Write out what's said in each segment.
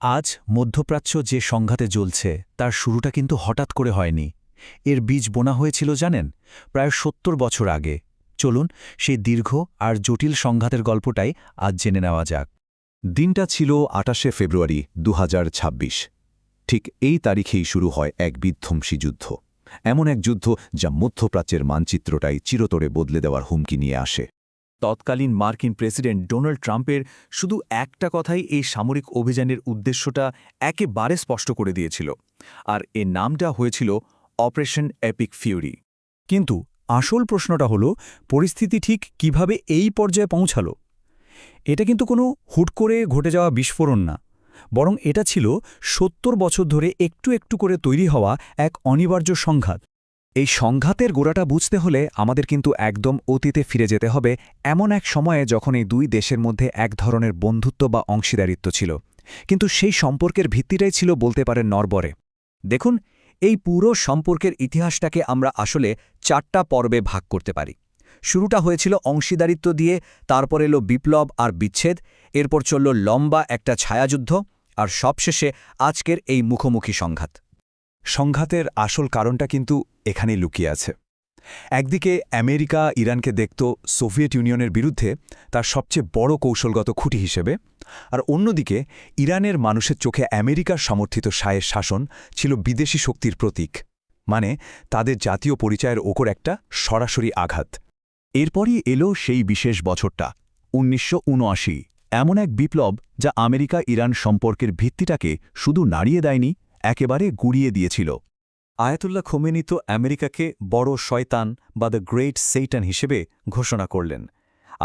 আজ মধ্যপ্রাচ্য যে সংঘাতে জ্বলছে তার শুরুটা কিন্তু হঠাৎ করে হয়নি। এর বীজ বোনা হয়েছিল জানেন, প্রায় ৭০ বছর আগে। চলুন সেই দীর্ঘ আর জটিল সংঘাতের গল্পটাই আজ জেনে নেওয়া যাক। দিনটা ছিল ২৮শে ফেব্রুয়ারি ২০২৬। ঠিক এই তারিখেই শুরু হয় এক বিধ্বংসী যুদ্ধ। এমন এক যুদ্ধ যা মধ্যপ্রাচ্যের মানচিত্রটাই চিরতরে বদলে দেওয়ার হুমকি নিয়ে আসে। তৎকালীন মার্কিন প্রেসিডেন্ট ডোনাল্ড ট্রাম্পের শুধু একটা কথাই এই সামরিক অভিযানের উদ্দেশ্যটা একেবারে স্পষ্ট করে দিয়েছিল, আর এর নামটা হয়েছিল অপারেশন এপিক ফিউরি। কিন্তু আসল প্রশ্নটা হলো, পরিস্থিতি ঠিক কিভাবে এই পর্যায়ে পৌঁছালো? এটা কিন্তু কোনো হুট করে ঘটে যাওয়া বিস্ফোরণ না, বরং এটা ছিল ৭০ বছর ধরে একটু একটু করে তৈরি হওয়া এক অনিবার্য সংঘাত। এই সংঘাতের গোড়াটা বুঝতে হলে আমাদের কিন্তু একদম অতীতে ফিরে যেতে হবে, এমন এক সময়ে যখন এই দুই দেশের মধ্যে এক ধরনের বন্ধুত্ব বা অংশীদারিত্ব ছিল। কিন্তু সেই সম্পর্কের ভিত্তিটাই ছিল বলতে পারেন নড়বড়ে। দেখুন, এই পুরো সম্পর্কের ইতিহাসটাকে আমরা আসলে ৪টা পর্বে ভাগ করতে পারি। শুরুটা হয়েছিল অংশীদারিত্ব দিয়ে, তারপর এলো বিপ্লব আর বিচ্ছেদ, এরপর চলল লম্বা একটা ছায়াযুদ্ধ, আর সবশেষে আজকের এই মুখোমুখি সংঘাত। সংঘাতের আসল কারণটা কিন্তু এখানেই লুকিয়ে আছে। একদিকে আমেরিকা ইরানকে দেখত সোভিয়েত ইউনিয়নের বিরুদ্ধে তার সবচেয়ে বড় কৌশলগত খুঁটি হিসেবে, আর অন্যদিকে ইরানের মানুষের চোখে আমেরিকার সমর্থিত শাহের শাসন ছিল বিদেশি শক্তির প্রতীক, মানে তাদের জাতীয় পরিচয়ের ওপর একটা সরাসরি আঘাত। এরপরই এলো সেই বিশেষ বছরটা ১৯৭৯, এমন এক বিপ্লব যা আমেরিকা ইরান সম্পর্কের ভিত্তিটাকে শুধু নাড়িয়ে দেয়নি, একেবারে গুড়িয়ে দিয়েছিল। আয়াতুল্লাহ খোমেনি তো আমেরিকাকে বড় শয়তান বা দ্য গ্রেট সেইটান হিসেবে ঘোষণা করলেন,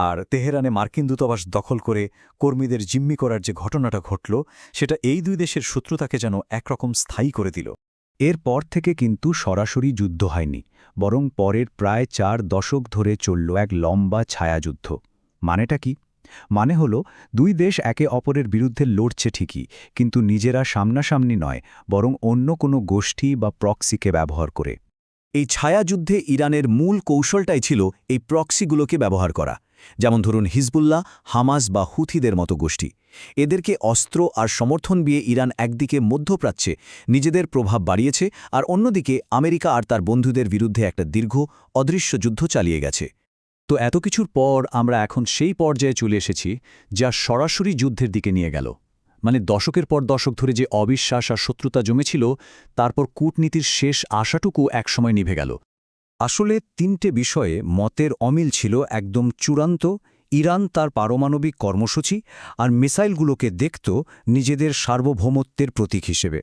আর তেহরানে মার্কিন দূতাবাস দখল করে কর্মীদের জিম্মি করার যে ঘটনাটা ঘটল, সেটা এই দুই দেশের শত্রুতাকে যেন একরকম স্থায়ী করে দিল। এরপর থেকে কিন্তু সরাসরি যুদ্ধ হয়নি, বরং পরের প্রায় ৪ দশক ধরে চলল এক লম্বা ছায়াযুদ্ধ। মানেটা কি? মানে হলো, দুই দেশ একে অপরের বিরুদ্ধে লড়ছে ঠিকই, কিন্তু নিজেরা সামনাসামনি নয়, বরং অন্য কোনো গোষ্ঠী বা প্রক্সিকে ব্যবহার করে। এই ছায়াযুদ্ধে ইরানের মূল কৌশলটাই ছিল এই প্রক্সিগুলোকে ব্যবহার করা, যেমন ধরুন হিজবুল্লাহ, হামাস বা হুথিদের মতো গোষ্ঠী। এদেরকে অস্ত্র আর সমর্থন দিয়ে ইরান একদিকে মধ্যপ্রাচ্যে নিজেদের প্রভাব বাড়িয়েছে, আর অন্যদিকে আমেরিকা আর তার বন্ধুদের বিরুদ্ধে একটা দীর্ঘ অদৃশ্য যুদ্ধ চালিয়ে গেছে। তো এত কিছুর পর আমরা এখন সেই পর্যায়ে চলে এসেছি যা সরাসরি যুদ্ধের দিকে নিয়ে গেল। মানে দশকের পর দশক ধরে যে অবিশ্বাস আর শত্রুতা জমেছিল, তারপর কূটনীতির শেষ আশাটুকু একসময় নিভে গেল। আসলে ৩টে বিষয়ে মতের অমিল ছিল একদম চূড়ান্ত। ইরান তার পারমাণবিক কর্মসূচি আর মিসাইলগুলোকে দেখত নিজেদের সার্বভৌমত্বের প্রতীক হিসেবে,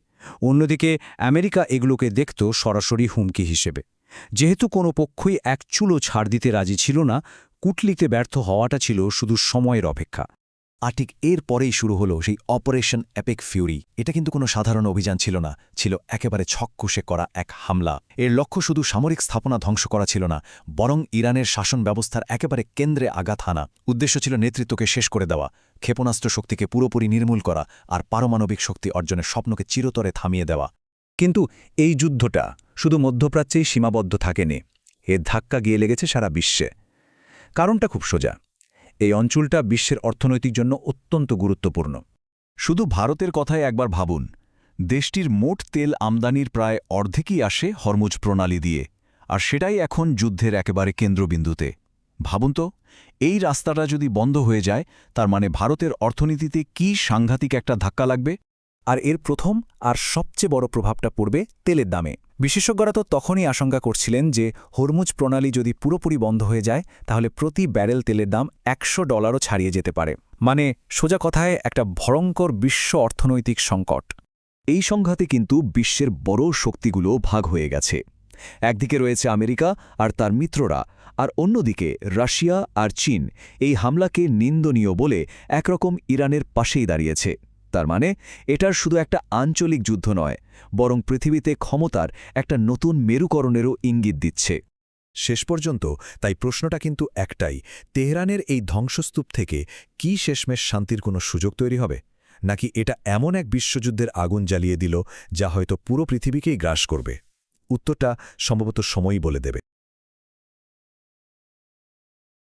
অন্যদিকে আমেরিকা এগুলোকে দেখত সরাসরি হুমকি হিসেবে। যেহেতু কোনো পক্ষই এক চুলো ছাড় দিতে রাজি ছিল না, কূটনীতিতে ব্যর্থ হওয়াটা ছিল শুধু সময়ের অপেক্ষা। আর ঠিক এর পরেই শুরু হলো সেই অপারেশন এপিক ফিউরি। এটা কিন্তু কোনো সাধারণ অভিযান ছিল না, ছিল একেবারে ছককষে করা এক হামলা। এর লক্ষ্য শুধু সামরিক স্থাপনা ধ্বংস করা ছিল না, বরং ইরানের শাসন ব্যবস্থার একেবারে কেন্দ্রে আঘাত হানা। উদ্দেশ্য ছিল নেতৃত্বকে শেষ করে দেওয়া, ক্ষেপণাস্ত্র শক্তিকে পুরোপুরি নির্মূল করা, আর পারমাণবিক শক্তি অর্জনের স্বপ্নকে চিরতরে থামিয়ে দেওয়া। কিন্তু এই যুদ্ধটা শুধু মধ্যপ্রাচ্যেই সীমাবদ্ধ থাকেনি, এর ধাক্কা গিয়ে লেগেছে সারা বিশ্বে। কারণটা খুব সোজা। এই অঞ্চলটা বিশ্বের অর্থনৈতিক জন্য অত্যন্ত গুরুত্বপূর্ণ। শুধু ভারতের কথায় একবার ভাবুন, দেশটির মোট তেল আমদানির প্রায় অর্ধেকই আসে হরমুজ প্রণালী দিয়ে, আর সেটাই এখন যুদ্ধের একেবারে কেন্দ্রবিন্দুতে। ভাবুন তো, এই রাস্তাটা যদি বন্ধ হয়ে যায়, তার মানে ভারতের অর্থনীতিতে কী সাংঘাতিক একটা ধাক্কা লাগবে। আর এর প্রথম আর সবচেয়ে বড় প্রভাবটা পড়বে তেলের দামে। বিশেষজ্ঞরা তো তখনই আশঙ্কা করছিলেন যে হরমুজ প্রণালী যদি পুরোপুরি বন্ধ হয়ে যায়, তাহলে প্রতি ব্যারেল তেলের দাম $১০০ও ছাড়িয়ে যেতে পারে। মানে সোজা কথায় একটা ভয়ঙ্কর বিশ্ব অর্থনৈতিক সংকট। এই সংঘাতে কিন্তু বিশ্বের বড় শক্তিগুলো ভাগ হয়ে গেছে। একদিকে রয়েছে আমেরিকা আর তার মিত্ররা, আর অন্যদিকে রাশিয়া আর চীন এই হামলাকে নিন্দনীয় বলে একরকম ইরানের পাশেই দাঁড়িয়েছে। তার মানে এটার শুধু একটা আঞ্চলিক যুদ্ধ নয়, বরং পৃথিবীতে ক্ষমতার একটা নতুন মেরুকরণেরও ইঙ্গিত দিচ্ছে। শেষ পর্যন্ত তাই প্রশ্নটা কিন্তু একটাই, তেহরানের এই ধ্বংসস্তূপ থেকে কি শেষমেশ শান্তির কোনো সুযোগ তৈরি হবে, নাকি এটা এমন এক বিশ্বযুদ্ধের আগুন জ্বালিয়ে দিল যা হয়তো পুরো পৃথিবীকেই গ্রাস করবে? উত্তরটা সম্ভবত সময়ই বলে দেবে।